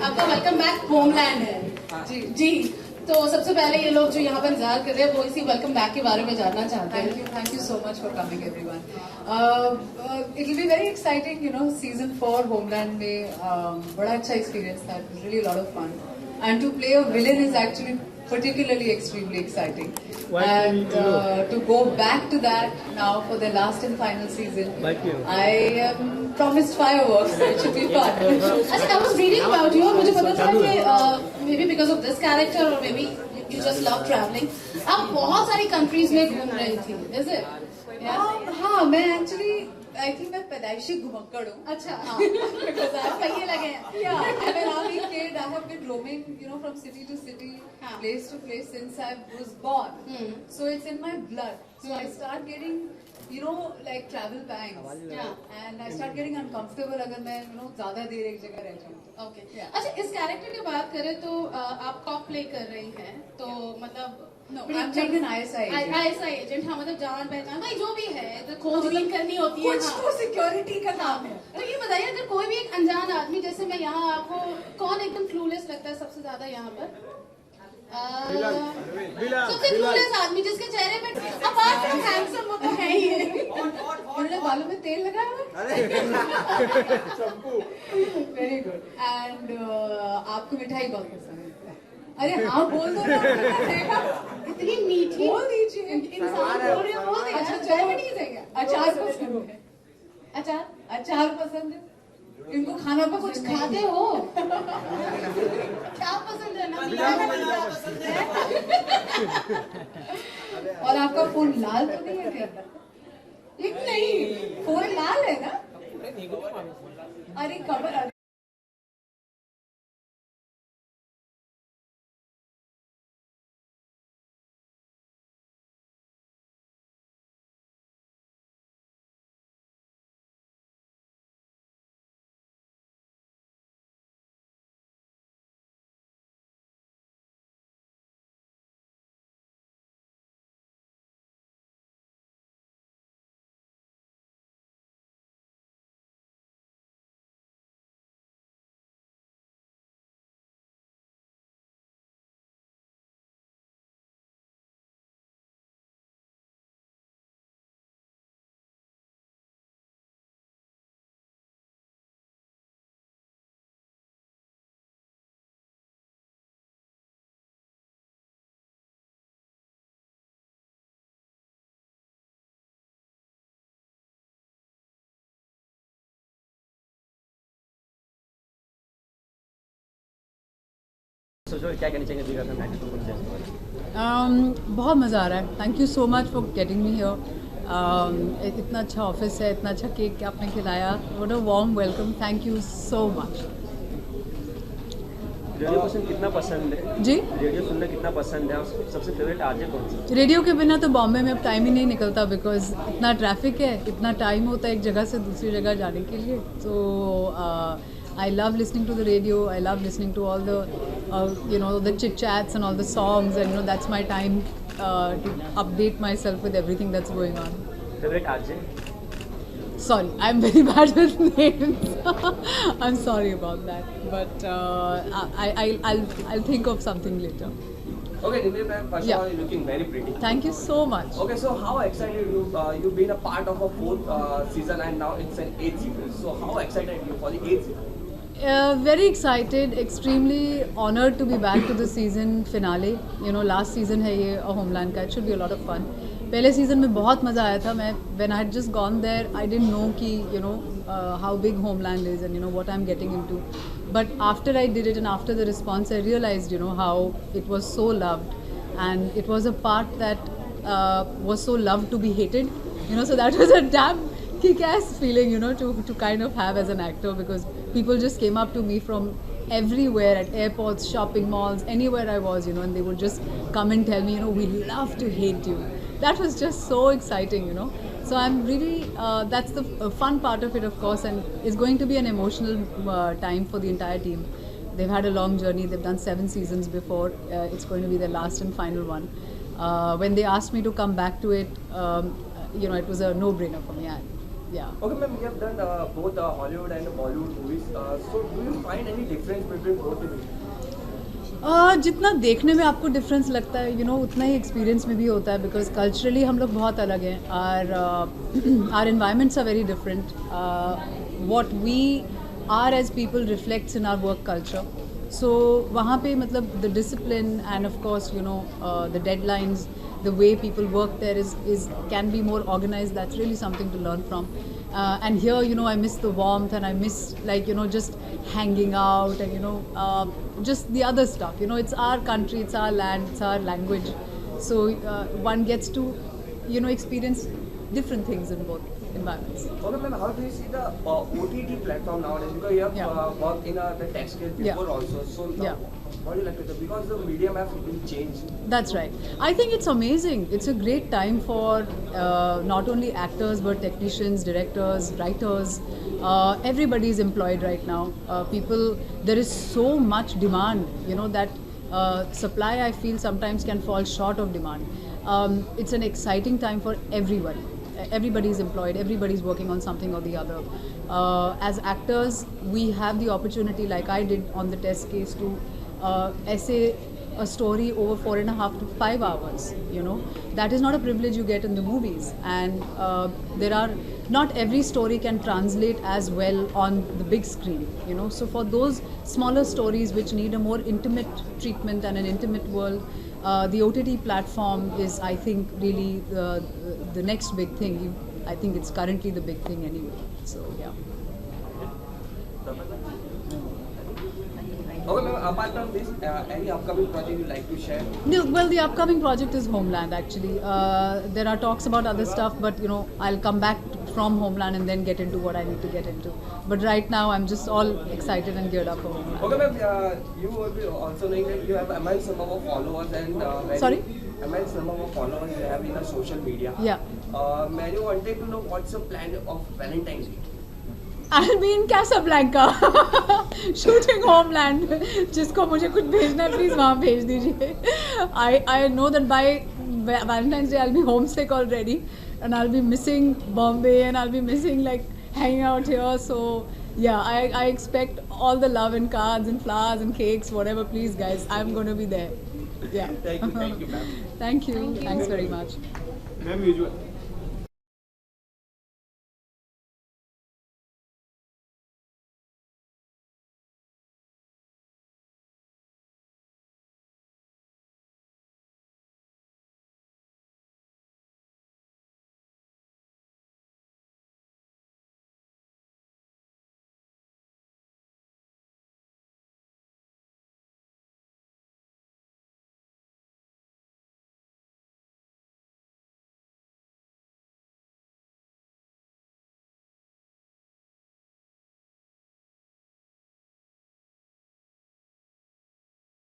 आपका welcome back homeland है जी जी। तो सबसे पहले ये लोग जो यहाँ पर इंतजार कर रहे हैं वो इसी वेलकम बैक के बारे में जानना चाहते हैं। Thank you so much for coming, everyone. It will be very exciting, you know. Season 4 Homeland में बड़ा अच्छा experience था. It was really a lot of fun. And to play a villain is actually particularly extremely exciting. And to go back to that now for the last and final season, I promised fireworks. So it should be fun. अच्छा, I was reading about you और मुझे पता था कि maybe because of this character or maybe you just love traveling. आप बहुत सारी countries में घूम रही थी, is it? हाँ, मैं actually I think मैं पैदाइशी घुमक्कड़ हूँ. अच्छा, Because I पहिए लगे हैं. yeah, I'm an army kid. I have been roaming, you know, from city to city, place to place since I was born. So it's in my blood. So I start getting, you know, like travel pangs. And I start getting uncomfortable अगर मैं, you know, ज़्यादा देर एक जगह रह जाऊँ. Okay, अच्छा इस character की बात करें तो आप कॉप प्ले कर रही हैं, तो मतलब No, I'm playing an ISI agent. ISI agent, हाँ, मतलब जान पहचान भाई जो भी है, तो खोजबीन करनी होती है. कुछ तो सिक्योरिटी का काम है. तो ये बताइए, अगर कोई भी एक अनजान आदमी जैसे मैं यहाँ, आपको कौन एकदम क्लूलेस लगता है सबसे ज्यादा यहाँ पर? सबसे क्लूलेस आदमी जिसके चेहरे पे अपार्ट फ्रॉम हैंडसम वो तो है ही है. उन्होंने बालों में तेल लगाया हुआ है. Very good. एंड आपको मिठाई बहुत पसंद है. अरे हाँ बोल दो ना. इतनी मीठी बोल दीजिए. इंसान बोल रहे हो, बोल दे. अच्छा, डायबिटीज है क्या? अचार पसंद है. अचार अचार पसंद है. इनको खाना तो कुछ पसंद है. खाते हो क्या पसंद है ना? क्या पसंद है? और आपका फोन लाल तो नहीं है क्या? एक नहीं, फोन लाल है ना? अरे खबर. क्या कहना चाहेंगे? बहुत मज़ा आ रहा है. Thank you so much for getting me here. इतना अच्छा ऑफिस है, इतना अच्छा केक आपने खिलाया. What a warm welcome. Thank you so much. Radio पसंद कितना पसंद है जी? रेडियो सुनना कितना पसंद है और सबसे फेवरेट आरजे कौन सा? रेडियो के बिना तो बॉम्बे में अब टाइम ही नहीं निकलता, बिकॉज इतना ट्रैफिक है, इतना टाइम होता है एक जगह से दूसरी जगह जाने के लिए. तो I love listening to the radio. I love listening to all the, you know, the chit chats and all the songs, and you know that's my time to update myself with everything that's going on. Favourite RJ? Sorry, I'm very bad with names. I'm sorry about that, but I'll think of something later. Okay, Dimple ma'am, first of all, you're looking very pretty. Thank you so much. Okay, so how excited you've been a part of a 4th season and now it's an 8th season. So how excited are you for the 8th season? Very excited, extremely honored to be back to the season finale. You know, last season है ये Homeland का. It should be a lot of fun. पहले season में बहुत मज़ा आया था. मैं when I had just gone there, I didn't know कि you know how big Homeland is and you know what I'm getting into. But after I did it and after the response, I realized you know how it was so loved, and it was a part that was so loved to be hated. You know, so that was a damn kick-ass feeling, you know, to kind of have as an actor, because people just came up to me from everywhere, at airports, shopping malls, anywhere I was, you know, and they would just come and tell me, you know, we love to hate you. That was just so exciting, you know. So I'm really, that's the fun part of it, of course, and it's going to be an emotional time for the entire team. They've had a long journey. They've done 7 seasons before. It's going to be their last and final one. When they asked me to come back to it, you know, it was a no-brainer for me. Yeah. Okay, ma'am, we have done both Hollywood and Bollywood movies. So, do you find any difference between both the movies? जितना देखने में आपको difference लगता है उतना ही experience में भी होता है, बिकॉज कल्चरली हम लोग बहुत अलग हैं, our environments are very different, what we are as people reflects in our work culture. So वहाँ पे मतलब the discipline and of course the deadlines, the way people work there is can be more organized. That's really something to learn from. And here I miss the warmth, and I miss just hanging out, and just the other stuff. It's our country, it's our land, it's our language, so one gets to experience different things in both environments. Okay, ma'am, how do you see the OTT platform nowadays? Because you have worked in the tech scale before also. So Yeah. how do you like it? Because the medium has been changed. That's right. I think it's amazing. It's a great time for not only actors but technicians, directors, writers. Everybody is employed right now. There is so much demand, that supply, I feel, sometimes can fall short of demand. It's an exciting time for everybody. Everybody is employed. Everybody is working on something or the other. As actors, we have the opportunity, like I did on the test case, to essay a story over 4.5 to 5 hours. That is not a privilege you get in the movies, and not every story can translate as well on the big screen. So for those smaller stories which need a more intimate treatment and an intimate world, the OTT platform is, I think, really the next big thing. I think it's currently the big thing anyway. So yeah. Okay, ma'am, apart from this, any upcoming project you'd like to share? No, well, the upcoming project is Homeland, actually. There are talks about other stuff, but I'll come back from Homeland and then get into what I need to get into. But right now, I'm just all excited and geared up for Homeland. Okay, ma'am, you will be also knowing that you have immense number of followers and Sorry? Immense number of followers you have in the social media. Yeah. Many wanted to know what's the plan of Valentine's Day. I'll be in Casablanca shooting Homeland. जिसको मुझे कुछ भेजना है please वहाँ भेज दीजिए. I know that by Valentine's Day I'll be homesick already, and I'll be missing Bombay, and I'll be missing hanging out here. So yeah, I expect all the love and cards and flowers and cakes, whatever. Please guys, I'm going to be there. Yeah. Thank you, ma'am. Thank you. Thanks very much. Ma'am, usual.